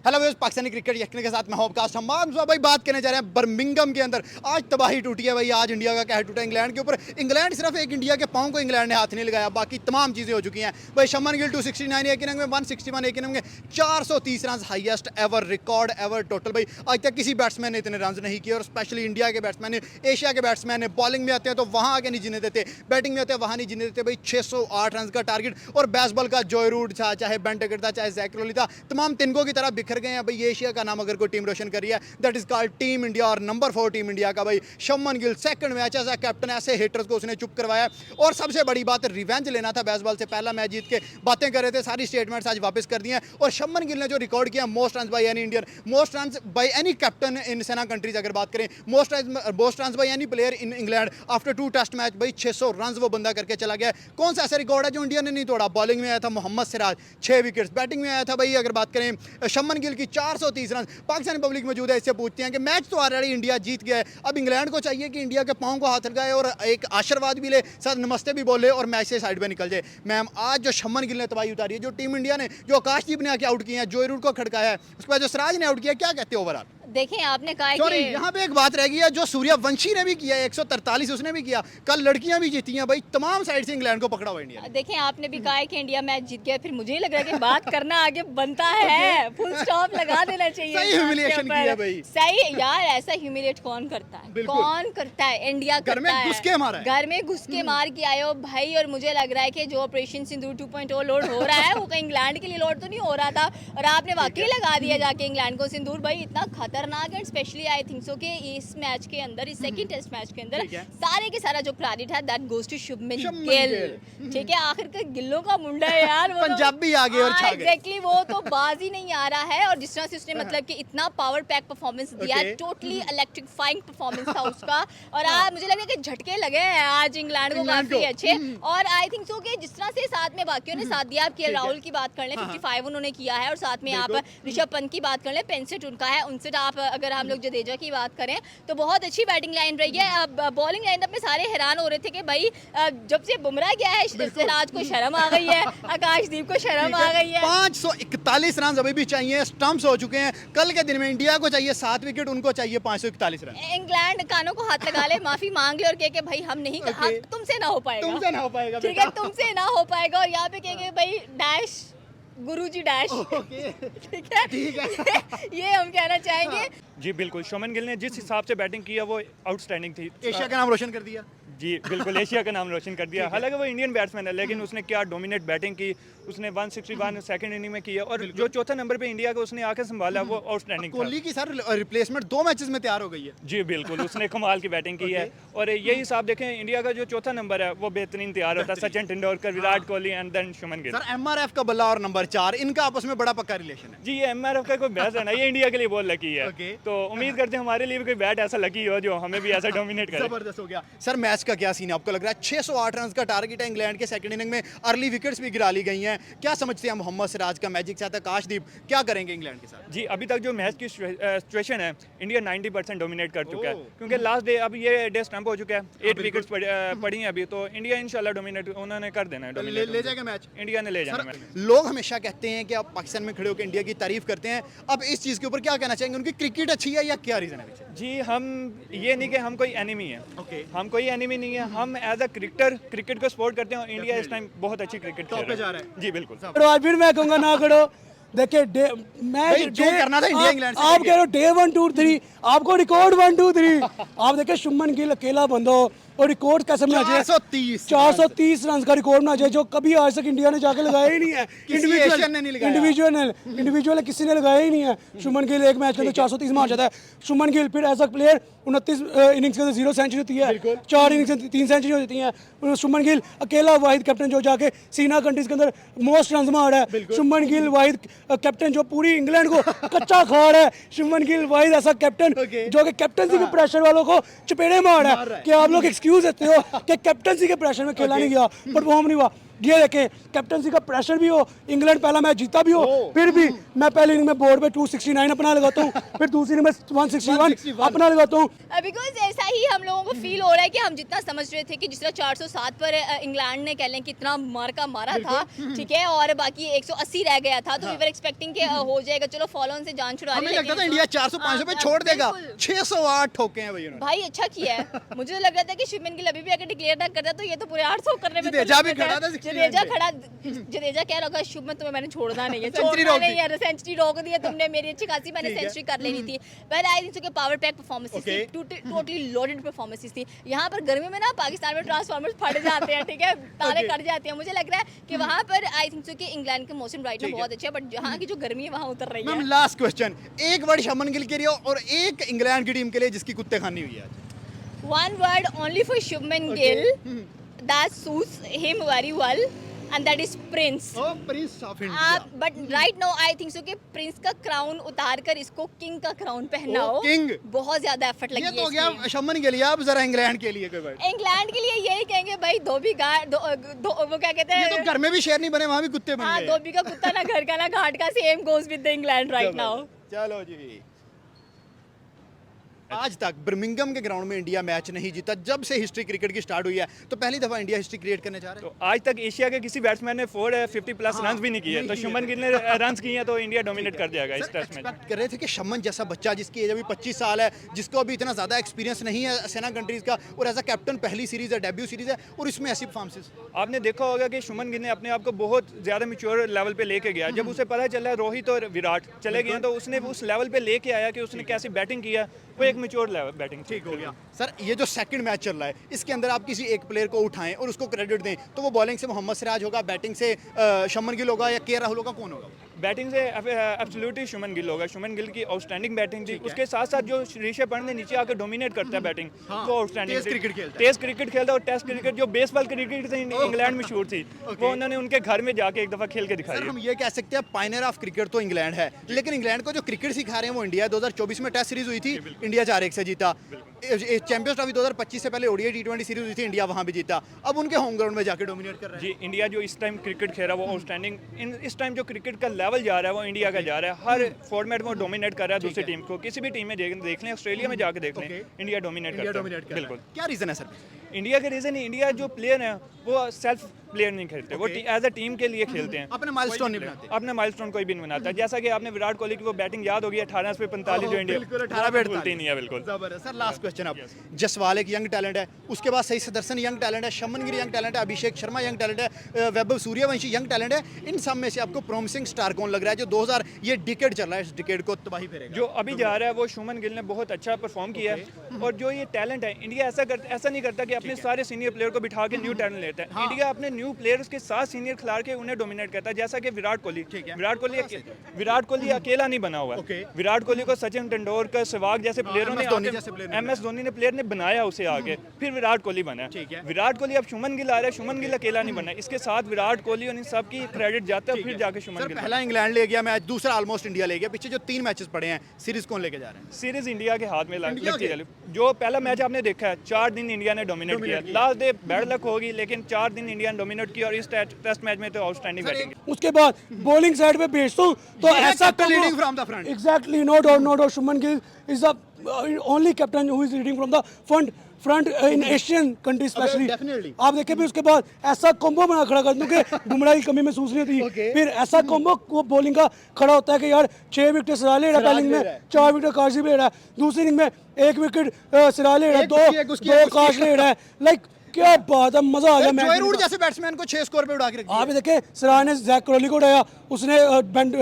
Hello viewers, Pakistani cricket यकीन के साथ मैं होपकास्ट हमाम भाई बात करने जा रहे हैं बर्मिंघम के अंदर। आज तबाही टूटी है भाई, आज इंडिया का कहर टूटा इंग्लैंड के ऊपर। इंग्लैंड सिर्फ एक इंडिया के पाँव को इंग्लैंड ने हाथ नहीं लगाया, बाकी तमाम चीज़ें हो चुकी हैं भाई। शुभमन गिल 269 एक इनिंग में, 161 एक इनिंग में, 430 run highest ever, record ever total भाई। आज तक किसी बैट्समैन ने इतने रन नहीं किए, और स्पेशली इंडिया के बैट्समैन ने, एशिया के बैट्समैन ने बॉलिंग में आते हैं तो वहाँ आगे नहीं जीने देते, बैटिंग में आते हैं वहाँ नहीं जीने देते भाई। 608 रन का टारगेट, और बेसबॉल का जॉय रूट था, चाहे बेन टेकर था, चाहे जैक क्रोली था, तमाम तिनकों की तरह बिखर गए हैं भाई। एशिया का नाम अगर कोई टीम रोशन कर रही है that is called team India, और नंबर 4 टीम इंडिया का भाई Shubman Gill. Second match as captain ऐसे हिटर्स को उसने चुप करवाया, और सबसे बड़ी बात रिवेंज लेना था बेसबॉल से। पहला मैच जीत के बातें कर रहे थे, सारी स्टेटमेंट्स आज वापस कर दी हैं। और शुभमन गिल ने जो रिकॉर्ड किया, most run by any Indian, most run by any captain in SENA countries अगर बात करें, most run by any player in England after 2 test match भाई। 600 रन वो बंदा करके चला गया। कौन सा ऐसा रिकॉर्ड है जो इंडिया ने नहीं तोड़ा? बॉलिंग में आया था मोहम्मद सिराज 6 विकेट्स, बैटिंग में आया था भाई अगर बात करें शुभमन गिल की 430 रन। पाकिस्तानी पब्लिक मौजूद है, इससे पूछते हैं कि मैच तो ऑलरेडी इंडिया जीत गया है, अब इंग्लैंड को चाहिए कि इंडिया के पाँव को हाथ लगाए और एक आशीर्वाद भी ले, साथ नमस्ते भी बोले और मैच से साइड पे निकल जाए। मैम, आज जो शुभमन गिल ने तबाही उतारी है, जो टीम इंडिया ने, जो आकाशदीप ने आके आउट किया है, जॉय रूट को खड़काया है, उसके बाद जो सिराज ने आउट किया, क्या कहते हैं ओवरऑल? देखें, आपने कहा सॉरी, कि यहाँ पे एक बात रह गई है, जो सूर्यवंशी ने भी किया है 143 उसने भी किया, कल लड़कियां भी जीती हैं भाई, तमाम साइड से इंग्लैंड को पकड़ा हुआ इंडिया ने। देखें, आपने भी कहा है कि इंडिया मैच जीत गया, फिर मुझे ही लग रहा है कि बात करना आगे बनता है, फुल स्टॉप लगा देना चाहिए। सही ह्यूमिलिएशन किया भाई। सही यार, ऐसा ह्यूमिलिएट कौन करता है? कौन करता है? इंडिया घर में घुस के मारा है, घर में घुस के मार के आए हो भाई। और मुझे लग रहा है कि जो ऑपरेशन सिंदूर 2.0 लोड हो रहा है वो कहीं इंग्लैंड के लिए लोड तो नहीं हो रहा था, और आपने वाकई लगा दिया जाके इंग्लैंड को सिंदूर भाई। इतना खतरनाक है, स्पेशली आई थिंक सो कि इस मैच के अंदर, इस सेकंड टेस्ट मैच के अंदर सारे के सारा जो क्रेडिट है that goes to Shubman Gill. ठीक है, आखिर का गिल्लों का मुंडा है यार, वो पंजाबी आ गए और छा गए। एग्जैक्टली, वो तो बाज ही नहीं आ रहा है। और जिस तरह से उसने मतलब कि इतना पावर पैक परफॉर्मेंस दिया है, टोटली इलेक्ट्रीफाइंग परफॉर्मेंस था उसका। और आज मुझे लगा कि झटके लगे हैं आज इंग्लैंड को काफी अच्छे। और आई थिंक सो कि जिस तरह से साथ में बाकियों ने साथ दिया, आप के राहुल की बात कर लें, 55 उन्होंने किया है, और साथ में आप ऋषभ पंत की बात कर लें, 65 उनका है, उनसे आप अगर हम लोग जडेजा की बात करें तो बहुत अच्छी बैटिंग लाइन रही है। अब बॉलिंग लाइनअप में सारे हैरान हो रहे थे कि भाई जब से बुमराह गया है, सिराज को शर्म आ गई है, आकाशदीप को शर्म आ गई है। 541 रन अभी भी चाहिए, स्टंप्स हो चुके हैं। कल के दिन में इंडिया को चाहिए 7 विकेट, उनको चाहिए 541 रन। इंग्लैंड कानों को हाथ लगा ले, माफी मांग ले और कहे कि भाई हम नहीं, तुमसे ना हो पाएगा, तुमसे ना हो पाएगा, ठीक है, तुमसे ना हो पाएगा। और यहाँ पे कहेंगे भाई डैश गुरुजी डैश, ठीक है, ये हम कहना चाहेंगे। जी बिल्कुल, शुभमन गिल ने जिस हिसाब से बैटिंग किया वो आउटस्टैंडिंग थी। एशिया का नाम रोशन कर दिया। जी बिल्कुल, एशिया का नाम रोशन कर दिया। हालांकि वो इंडियन बैट्समैन है, लेकिन उसने क्या डोमिनेट बैटिंग की, उसने 161 सेकंड इनिंग में किया, और जो चौथा नंबर पे इंडिया को उसने आके संभाला वो आउटस्टैंडिंग था। कोहली की सर रिप्लेसमेंट 2 मैचेस में तैयार हो गई है। जी बिल्कुल, उसने कमाल की बैटिंग की है। और यही हिसाब देखें, इंडिया का जो चौथा नंबर है वो बेहतरीन तैयार होता है, Sachin Tendulkar, Virat Kohli and then Shubman Gill. Sir MRF का बल्ला और नंबर 4, इनका आपस में बड़ा पक्का रिलेशन है। जी, ये एमआरएफ का कोई बहस है ना, ये इंडिया के लिए बहुत लकी है। तो उम्मीद करते हैं हमारे लिए भी कोई बैट ऐसा लकी हो जो हमें भी ऐसा डोमिनेट करे। जबरदस्त हो गया। सर मैच का क्या सीन है आपको लग रहा है? 608 रन का टारगेट है, इंग्लैंड के सेकंड इनिंग में अर्ली विकेट्स भी गिरा ली गई हैं। क्या समझते हैं मोहम्मद सिराज का मैजिक साथ आकाशदीप, क्या करेंगे इंग्लैंड के साथ? जी, अभी तक जो मैच की सिचुएशन है, इंडिया 90% डोमिनेट कर चुका है, क्योंकि लास्ट डे अब ये डे स्टंप हो चुका है, 8 विकेट्स पड़ी हैं अभी, तो इंडिया इंशाल्लाह डोमिनेट उन्होंने कर देना है, ले जाएगा मैच, इंडिया ने ले जाना मैच। लोग हमेशा कहते हैं कि आप पाकिस्तान में खड़े होकर इंडिया की तारीफ करते हैं, अब इस चीज़ के ऊपर क्या कहना चाहेंगे? उनकी क्रिकेट अच्छी है या क्या रीज़न है? जी, हम ये नहीं कि हम कोई एनिमी है, हम कोई एनिमी नहीं है, हम एज अ क्रिकेट को सपोर्ट करते हैं, और इंडिया इस टाइम बहुत अच्छी क्रिकेट खेल रहा है। जी बिल्कुल। आज फिर मैं कहूँगा ना करो। देखिए जो करना था इंडिया इंग्लैंड से, आप कह रहे हो डे 1 2 3, आपको रिकॉर्ड 1 2 3। आप देखिए शुभमन गिल अकेला बंदा हो और रिकॉर्ड कैसे बना जाए? 430 रन का रिकॉर्ड बना जाए, जो कभी आज तक इंडिया ने जाके लगाया ही नहीं है। इंडिविजुअल किसी ने लगाया ही नहीं है। शुभमन गिल एक मैच के अंदर 430 मार जाता है। शुभमन गिल फिर एज अ प्लेयर 29 इनिंग्स के अंदर 0 सेंचुरी होती है, 4 इनिंग्स में 3 सेंचुरी होती है। शुभमन गिल अकेला वाहिद कैप्टन जो जाके सीना कंट्रीज के अंदर मोस्ट रन मार है। शुभमन गिल वाहिद कैप्टन जो पूरी इंग्लैंड को कच्चा खा रहा है। शुभमन गिल वाहिद ऐसा कैप्टन जो कि कैप्टनसी के प्रेशर वालों को चपेड़े मार रहा है कि आप लोग एक्सक्यूज देते हो कि कैप्टनसी के प्रेशर में खेला नहीं गया, परफॉर्म नहीं हुआ। ये देखें कैप्टनसी का प्रेशर भी हो, इंग्लैंड पहला मैच जीता भी हो, फिर भी मैं पहली इनिंग में बोर्ड पे 269 अपना लगाता हूँ, फिर दूसरी इनिंग में 161 अपना लगाता हूँ। बिकॉज ऐसा ही हम लोगों को फील हो रहा है कि हम जितना समझ रहे थे कि जिस तरह 407 पर इंग्लैंड ने कह लें कि इतना मारा था, ठीक है, और बाकी 180 रह गया था, तो वी वर एक्सपेक्टिंग कि हो जाएगा, चलो फॉलो ऑन से जान छुड़ा हमें लगता था इंडिया 400-500 पे छोड़ देगा, 608 ठोके हैं भाई। भाई अच्छा किया है। मुझे तो लग रहा था कि शुभमन गिल अभी भी अगर डिक्लेयर ना करता तो ये तो पूरे 800 करने में जडेजा भी खड़ा था 69 जडेजा कह रहा होगा शुभमन तुम्हें मैंने छोड़ना नहीं है, सेंचुरी छोड़ना रोक नहीं है, सेंचुरी रोक दी है तुमने मेरी, अच्छी खासी मैंने ठीक है। सेंचुरी कर लेनी थी। बट आई थिंक सो कि पावर पैक परफॉर्मेंसेस थी, टोटली लोडेड परफॉर्मेंसेस थी। यहाँ पर गर्मी में ना पाकिस्तान में ट्रांसफार्मर्स फट जाते हैं, ठीक है, तारे कट जाते हैं। मुझे लग रहा है कि वहाँ पर आई थिंक सो कि इंग्लैंड के मौसम राइट ना बहुत अच्छे है, बट जहाँ की जो गर्मी है वहाँ उतर रही मैम है। लास्ट क्वेश्चन, एक वर्ड शुभमन गिल के लिए और एक इंग्लैंड की टीम के लिए जिसकी कुत्ते खानी हुई है आज। One word only for Shubman Gill that suits him very well, and that is Prince. Prince of India. But right now I think so कि प्रिंस का क्राउन उतार कर इसको किंग का क्राउन पहनाओ। king? बहुत ज्यादा एफर्ट ये लगी तो हो है गया शुभमन गिल, अब जरा इंग्लैंड के लिए कोई वर्ड। इंग्लैंड के लिए यही कहेंगे भाई धोबी घाट वो क्या कहते ये तो हैं, घर में भी शेर नहीं बने, वहाँ भी कुत्ते बन हाँ गए। धोबी का कुत्ता ना घर का ना घाट का, same goes with the England right now. चलो जी, आज तक बर्मिंघम के ग्राउंड में इंडिया मैच नहीं जीता। जब से हिस्ट्री क्रिकेट की स्टार्ट हुई है तो पहली दफा इंडिया हिस्ट्री क्रिएट करने जा रहा है। तो आज तक एशिया के किसी बैट्समैन ने 450 प्लस रन भी नहीं किए, तो शुभमन गिल ने रन किए हैं, तो इंडिया डोमिनेट कर जाएगा इस टेस्ट में। एक्सपेक्ट कर रहे थे कि शमन जैसा बच्चा जिसकी एज अभी 25 साल है, जिसको अभी इतना ज़्यादा एक्सपीरियंस नहीं है सेना कंट्रीज़ का, और एज अ कैप्टन पहली सीरीज़ है, डेब्यू सीरीज़ है, और इसमें ऐसी परफॉर्मेंसेस। आपने देखा होगा कि शुभमन गिल ने अपने आप को बहुत ज़्यादा मैच्योर लेवल पे लेके गया। जब उसे पता चला रोहित और विराट चले गए हैं, तो उसने उस लेवल पे लेके आया कि उसने कैसे बैटिंग किया, वो एक मैच्योर लेवल बैटिंग। ठीक हो गया सर। ये जो सेकंड मैच चल रहा है, इसके अंदर आप किसी एक प्लेयर को उठाएं और उसको क्रेडिट दें, तो वो बॉलिंग से मोहम्मद सिराज होगा, बैटिंग से शुभमन गिल होगा, या के राहुल होगा, कौन होगा? बैटिंग से एब्सोल्युटली शुभमन गिल होगा। शुभमन गिल की आउटस्टैंडिंग बैटिंग थी, उसके साथ साथ जो ऋषभ पंत ने नीचे आकर डोमिनेट करता है बैटिंग, वो आउटस्टैंडिंग तेज क्रिकेट खेलता है। तेज क्रिकेट खेलता है, और टेस्ट क्रिकेट जो बेसबॉल क्रिकेट से इंग्लैंड में मशहूर थी, वो उन्होंने उनके घर में जाके एक दफा खेल के दिखाई। सर हम ये कह सकते हैं पायनियर ऑफ क्रिकेट तो इंग्लैंड है, लेकिन इंग्लैंड को जो क्रिकेट सिखा रहे हैं वो इंडिया है। 2024 में टेस्ट सीरीज हुई थी, इंडिया 4-1 से जीता। चैंपियंस ट्रॉफी 2025 से पहले ओडीआई T20 सीरीज हुई थी, इंडिया वहां भी जीता। अब उनके होम ग्राउंड में जाके डोमिनेट कर रहा है। जी, इंडिया जो इस टाइम क्रिकेट खेल रहा है वो आउटस्टैंडिंग, इस टाइम जो क्रिकेट का लेवल जा रहा है वो इंडिया का जा रहा है। हर फॉर्मेट में डोमिनेट कर रहा है दूसरी टीम को। किसी भी टीम में देख लें, ऑस्ट्रेलिया में जाके देख लें, इंडिया डोमिनेट करता है। बिल्कुल। क्या रीजन है सर? इंडिया का रीज़न, इंडिया जो प्लेयर हैं वो सेल्फ प्लेयर नहीं खेलते, वो एज अ टीम के लिए खेलते हैं। अपने माइलस्टोन नहीं बनाते। अपने माइलस्टोन कोई भी नहीं बनाता। जैसा कि आपने विराट कोहली की वो बैटिंग याद होगी 18 पे 45 जो इंडिया बिल्कुल 18 पे भूलती नहीं है। बिल्कुल जबरदस्त। सर लास्ट क्वेश्चन अब, जसवाल एक यंग टैलेंट है, उसके बाद सही सुदर्शन यंग टैलेंट है, शुभमन गिल यंग टैलेंट है, अभिषेक शर्मा यंग टैलेंट है, वैभव सूर्यवंशी यंग टैलेंट है। इन सब में से आपको प्रॉमिसिंग स्टार कौन लग रहा है जो 2000 ये डिकेड चल रहा है, इस डिकेड को तबाही फेरेगा? जो अभी जा रहा है वो शुभमन गिल ने बहुत अच्छा परफॉर्म किया है। और जो ये टैलेंट है, इंडिया ऐसा नहीं करता कि अपने सारे सीनियर प्लेयर को बिठा के न्यू टैलेंट लेता है। इंडिया अपने न्यू प्लेयर्स के साथ सीनियर खिलाड़ के उन्हें डोमिनेट करता है। जैसा कि विराट कोहली अकेला नहीं बना हुआ है। विराट कोहली को सचिन तेंदुलकर, सहवाग जैसे प्लेयरों ने, MS धोनी ने प्लेयर ने बनाया उसे आगे, फिर विराट कोहली बना। विराट कोहली अब शुभमन गिल आ रहा है, शुभमन गिल अकेला नहीं बना, इसके साथ विराट कोहली और इन सब की क्रेडिट जाता है, फिर जाके शुभमन गिल। पहला इंग्लैंड ले गया मैच, दूसरा ऑलमोस्ट इंडिया ले गया, पीछे जो 3 मैचेस पड़े हैं, सीरीज कौन लेके जा रहे हैं? सीरीज इंडिया के हाथ में लगती है। जो पहला मैच आपने देखा है, 4 दिन इंडिया ने डोमिनेट किया। लास्ट डे बैड लक होगी, लेकिन 4 दिन इंडिया ने डोमिनेट किया, और इस टेस्ट मैच में तो आउटस्टैंडिंग बैटिंग। उसके बाद बॉलिंग साइड पे भेजता हूँ तो ऐसा leading from the front. Exactly, no doubt Shubman Gill is the only captain who is leading from the front in Asian country specially. आप देखें फिर उसके बाद ऐसा कॉम्बो बना खड़ा कर दूं कि बुमराह की कमी महसूस नहीं होती। फिर ऐसा कॉम्बो वो बॉलिंग का खड़ा होता है कि यार 6 विकेट सिराज ले रहा है, पहली में 4 विकेट काशिफ ले रहा है, दूसरी इनिंग में 1 विकेट सिराज ले रहा है, 2 काश ले रहा है। लाइक क्या बात है, मजा आ गया। जोए रूट जैसे बैट्समैन को 6 स्कोर पे उड़ा के रख दिया। आप देखे सिराज ने जैक क्रॉली को उड़ाया, उसने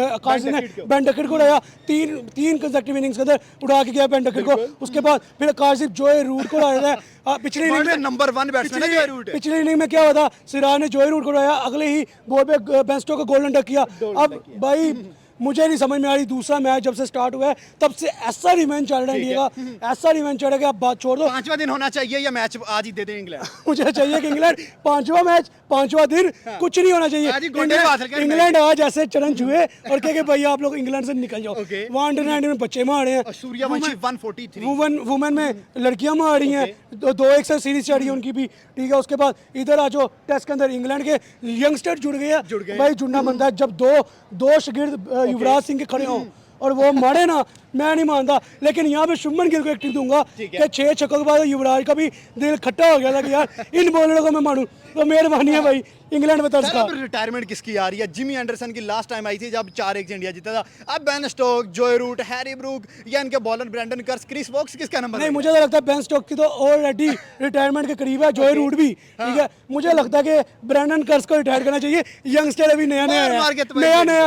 आकाश ने बेन डकेट को उड़ाया, तीन कंसेक्टिव इनिंग्स के अंदर उड़ा के गया बेन डकेट को। उसके बाद फिर आकाशदीप जोए रूट को उड़ाया है। पिछली इनिंग में नंबर 1 बैट्समैन है जोए रूट। पिछली इनिंग में क्या हुआ था, सिराज ने जोए रूट को उड़ाया, अगले ही बॉल पे बेंस्टो को गोल्डन डक किया। अब भाई मुझे नहीं समझ में आ रही। दूसरा मैच जब से स्टार्ट हुआ है तब से ऐसा रिवेंज चल रहा है इंडिया का, ऐसा रिवेंज चल रहा है कि आप बात छोड़ दो। 5वां दिन होना चाहिए या मैच आज ही दे दें इंग्लैंड? मुझे चाहिए कि इंग्लैंड 5वां मैच 5वां दिन कुछ नहीं होना आज ही चाहिए। गोल्डन हासिल करें इंग्लैंड आज ऐसे चरण छुए और कहे कि भाई आप लोग इंग्लैंड से निकल जाओ। वहाँ अंडर 19 में बच्चे मारे हैं, और सूर्यवंशी 143 वुमेन में लड़कियां मार रही हैं, 2-1 से सीरीज चढ़ी है उनकी भी, ठीक है। उसके बाद इधर आ जाओ टेस्ट के अंदर इंग्लैंड के यंगस्टर जुड़ गए हैं। भाई जुड़ना बनता है जब दो शागिर्द युवराज सिंह के खड़े हों और वो मारे ना, मैं नहीं मानता। लेकिन यहाँ पे शुभमन गिल को एक टिप दूंगा कि 6 छक्कों के बाद युवराज का भी दिल खट्टा हो गया था कि यार इन बॉलरों को मैं मारूं। तो मेहरबानी है भाई इंग्लैंड में तरस का। अब रिटायरमेंट किसकी आ रही है? जिमी एंडरसन की लास्ट टाइम आई थी जब 4-1 से इंडिया जीता था। अब बेन स्टोक, जोए रूट, हैरी ब्रूक या इनके बॉलर ब्रैंडन कर्स, क्रिस वोक्स किसका नंबर? नहीं, मुझे तो लगता है बेन स्टोक की तो ऑलरेडी रिटायरमेंट के करीब है, जोए रूट भी, ठीक है। मुझे लगता है कि ब्रैंडन कर्स को रिटायर करना चाहिए। यंगस्टर अभी नया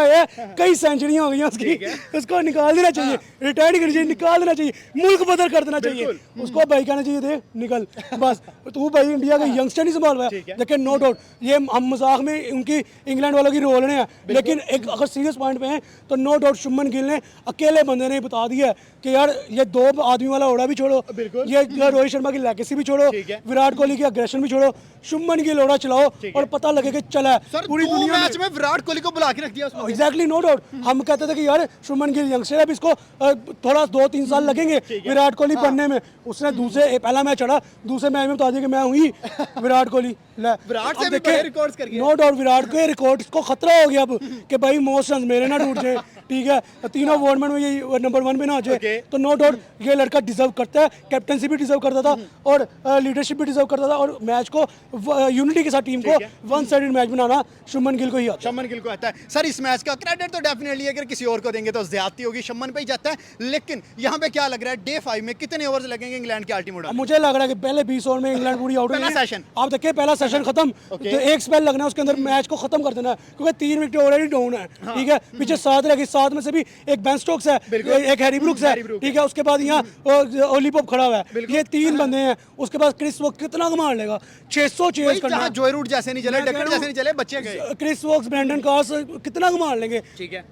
है, कई सेंचुरियां हो गई उसकी, उसको निकाल देना चाहिए, रिटायर नहीं करना चाहिए, निकाल देना चाहिए, मुल्क बदल कर देना चाहिए उसको। भाई कहना चाहिए दे निकल बस, तू भाई इंडिया का यंगस्टर नहीं संभाल रहा है। लेकिन नो डाउट ये हम मजाक में उनकी इंग्लैंड वालों की रोल हैं, लेकिन एक अगर सीरियस पॉइंट पे हैं तो नो डाउट शुभमन गिल ने अकेले बंदे ने बता दिया है कि यार ये 2 आदमी वाला ओड़ा भी छोड़ो, ये रोहित शर्मा की लेगेसी भी छोड़ो, विराट कोहली की अग्रेशन भी छोड़ो, शुभमन गिल ओड़ा चलाओ और पता लगे कि चला है पूरी दुनिया मैच में विराट कोहली को बुला के रख दिया उसने। Exactly, no doubt. हम कहते थे कि यार शुभमन गिल यंगस्टर है, अब इसको थोड़ा 2-3 साल लगेंगे विराट कोहली बनने में। उसने पहला मैच चढ़ा, दूसरे मैच में बता दिया कि मैं हुई विराट कोहली। विराट से भी बड़े रिकॉर्ड्स कर गया। नो डाउट विराट के रिकॉर्ड्स को खतरा हो गया अब कि भाई मोस्ट रन मेरे ना टूट जाए, ठीक है, तीनों फॉर्मेट में ये नंबर 1 पे ना आ जाए। तो नो डाउट ये लड़का डिजर्व करता है, कैप्टनसी भी डिजर्व करता था और लीडरशिप भी डिजर्व करता था, और मैच को यूनिटी के साथ टीम को वन साइडेड मैच बनाना शुभमन गिल को ही आता है। शुभमन गिल को आता है। सर इस मैच का क्रेडिट तो डेफिनेटली अगर किसी और को देंगे तो ज्यादती होगी, शुभमन पे ही जाता है। लेकिन यहाँ पे क्या लग रहा है, डे 5 में कितने ओवर्स लगेंगे इंग्लैंड के अल्टीमेट? मुझे लग रहा है कि पहले 20 ओवर में इंग्लैंड पूरी आउट पहला सेशन आप देखिए, पहला सेशन खत्म, तो एक स्पेल लगना है उसके अंदर मैच को खत्म कर देना है, क्योंकि 3 विकेट ऑलरेडी डाउन है, ठीक है। पीछे 7 रहेगी, 7 में से भी एक बेन स्टोक्स है, एक हैरी ब्रूक्स है, ठीक है। उसके बाद यहाँ ओली पोप खड़ा हुआ है, ये 3 बंदे हैं। उसके बाद क्रिस वोक्स कितना कमाल लेगा, 600 चेस करना, जोए रूट जैसे नहीं चले, डकट जैसे नहीं चले, बच्चे गए। क्रिस वोक्स, ब्रैंडन कार्स कितना कमाल लेंगे,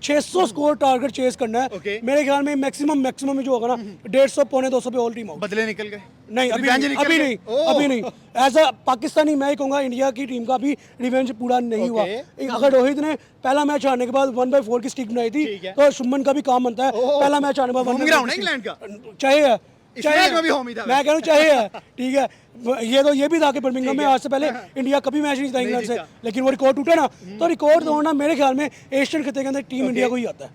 600 स्कोर टारगेट चेस करना है। मेरे ख्याल में मैक्सिमम जो होगा ना 150 पौने 200 पे ऑल टीम आउट। बदले निकल गए? नहीं, अभी नहीं। एज अ पाकिस्तानी मैं ही कहूँगा इंडिया की टीम का भी रिवेंज पूरा नहीं हुआ। अगर रोहित ने पहला मैच हारने के बाद 1/4 की स्टिक बनाई थी तो शुभमन का भी काम बनता है। पहला मैच हारने के बाद इंग्लैंड का चाहिए, मैं कह रहा हूँ चाहिए, ठीक है। ये भी था कि बर्मिंघम में आज से पहले इंडिया कभी मैच नहीं था इंग्लैंड से, लेकिन वो रिकॉर्ड टूटा ना, तो रिकॉर्ड तोड़ना मेरे ख्याल में एशियन खिते के अंदर टीम इंडिया को ही आता है।